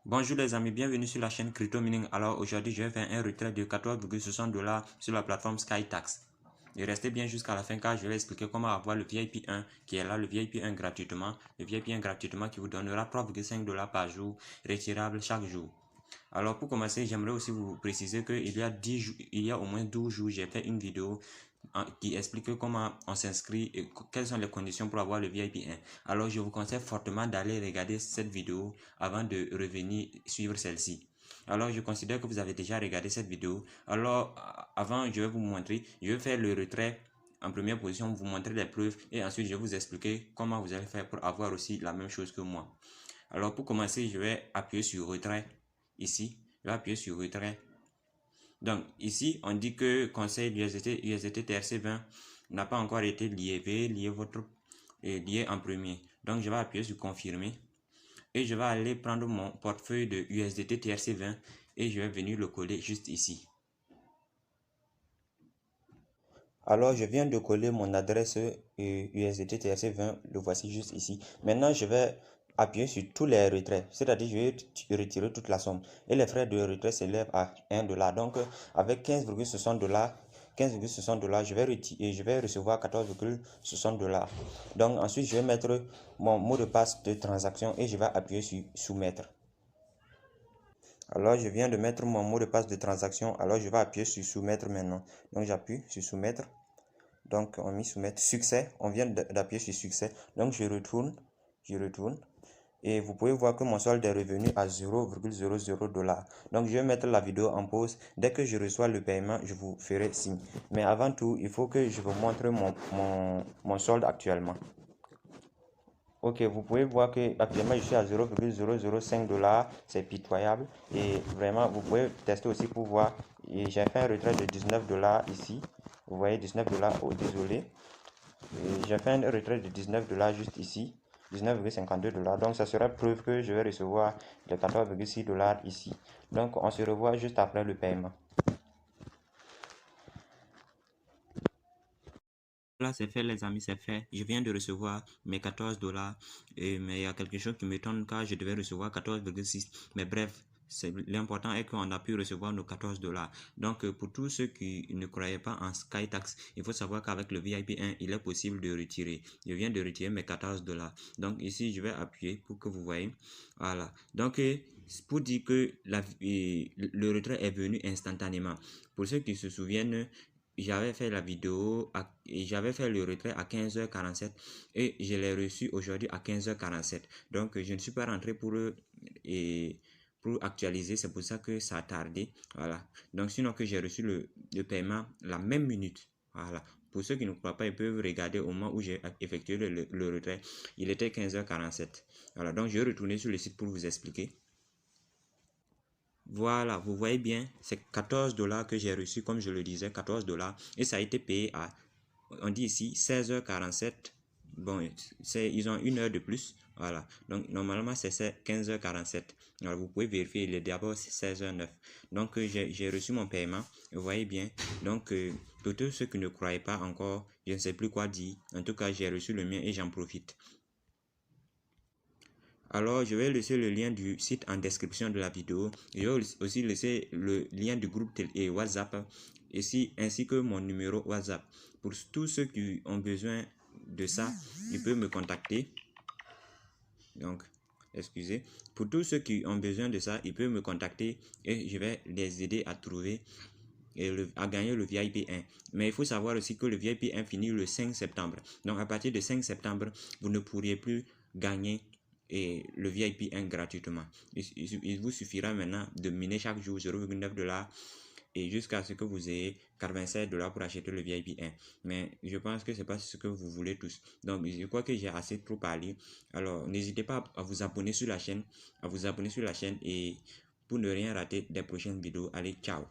Bonjour les amis, bienvenue sur la chaîne Crypto Mining. Alors aujourd'hui je vais faire un retrait de 14,60 $ sur la plateforme SkyTax. Et restez bien jusqu'à la fin car je vais expliquer comment avoir le VIP 1 qui est là, le VIP 1 gratuitement. Le VIP 1 gratuitement qui vous donnera 3,5 $ par jour, retirable chaque jour. Alors pour commencer, j'aimerais aussi vous préciser qu'il y a au moins 12 jours, j'ai fait une vidéo qui explique comment on s'inscrit et quelles sont les conditions pour avoir le VIP 1. Alors je vous conseille fortement d'aller regarder cette vidéo avant de revenir suivre celle-ci. Alors je considère que vous avez déjà regardé cette vidéo. Alors avant, je vais vous montrer, je vais faire le retrait en première position, vous montrer les preuves et ensuite je vais vous expliquer comment vous allez faire pour avoir aussi la même chose que moi. Alors pour commencer, je vais appuyer sur retrait ici, je vais appuyer sur retrait. Donc ici, on dit que conseil USDT TRC20 n'a pas encore été lié. Veuillez lier votre lié en premier. Donc je vais appuyer sur confirmer et je vais aller prendre mon portefeuille de USDT TRC20 et je vais venir le coller juste ici. Alors je viens de coller mon adresse USDT TRC20, le voici juste ici. Maintenant je vais appuyer sur tous les retraits, c'est-à-dire je vais retirer toute la somme. Et les frais de retrait s'élèvent à 1 $. Donc avec 15,60 $, je vais recevoir 14,60 $. Donc ensuite je vais mettre mon mot de passe de transaction et je vais appuyer sur soumettre. Alors je viens de mettre mon mot de passe de transaction, alors je vais appuyer sur soumettre maintenant. Donc j'appuie sur soumettre. Donc on met soumettre, succès, on vient d'appuyer sur succès. Donc je retourne et vous pouvez voir que mon solde est revenu à 0,00 $. Donc je vais mettre la vidéo en pause. Dès que je reçois le paiement, je vous ferai signe. Mais avant tout, il faut que je vous montre mon solde actuellement. Ok, vous pouvez voir que actuellement je suis à 0,005 $, c'est pitoyable et vraiment vous pouvez tester aussi pour voir. J'ai fait un retrait de 19 $ ici, vous voyez 19 $, oh désolé, j'ai fait un retrait de 19 $ juste ici, 19,52 $, donc ça sera preuve que je vais recevoir les 14,6 $ ici. Donc on se revoit juste après le paiement. Là, c'est fait, les amis, c'est fait. Je viens de recevoir mes 14 $. Mais il y a quelque chose qui m'étonne car je devais recevoir 14,6. Mais bref, l'important est qu'on a pu recevoir nos 14 $. Donc, pour tous ceux qui ne croyaient pas en SkyTax, il faut savoir qu'avec le VIP 1, il est possible de retirer. Je viens de retirer mes 14 $. Donc, ici, je vais appuyer pour que vous voyez. Voilà. Donc, pour dire que le retrait est venu instantanément. Pour ceux qui se souviennent, j'avais fait la vidéo et j'avais fait le retrait à 15h47 et je l'ai reçu aujourd'hui à 15h47. Donc je ne suis pas rentré pour actualiser, c'est pour ça que ça a tardé. Voilà. Donc sinon que j'ai reçu le paiement la même minute. Voilà. Pour ceux qui ne croient pas, ils peuvent regarder au moment où j'ai effectué le retrait. Il était 15h47. Voilà. Donc je vais retourner sur le site pour vous expliquer. Voilà, vous voyez bien, c'est 14 $ que j'ai reçu, comme je le disais, 14 $. Et ça a été payé à, on dit ici, 16h47. Bon, ils ont une heure de plus. Voilà, donc normalement c'est 15h47. Alors vous pouvez vérifier, il est d'abord 16h09. Donc j'ai reçu mon paiement, vous voyez bien. Donc pour tous ceux qui ne croyaient pas encore, je ne sais plus quoi dire. En tout cas, j'ai reçu le mien et j'en profite. Alors, je vais laisser le lien du site en description de la vidéo. Je vais aussi laisser le lien du groupe et WhatsApp ici, ainsi que mon numéro WhatsApp. Pour tous ceux qui ont besoin de ça, ils peuvent me contacter. Donc, excusez. Pour tous ceux qui ont besoin de ça, ils peuvent me contacter et je vais les aider à trouver et à gagner le VIP 1. Mais il faut savoir aussi que le VIP 1 finit le 5 septembre. Donc, à partir du 5 septembre, vous ne pourriez plus gagner le VIP 1 gratuitement. Il vous suffira maintenant de miner chaque jour 0,9 $ et jusqu'à ce que vous ayez 87 $ pour acheter le VIP 1. Mais je pense que c'est pas ce que vous voulez tous. Donc je crois que j'ai assez trop parlé. Alors n'hésitez pas à vous abonner sur la chaîne, et pour ne rien rater des prochaines vidéos. Allez, ciao.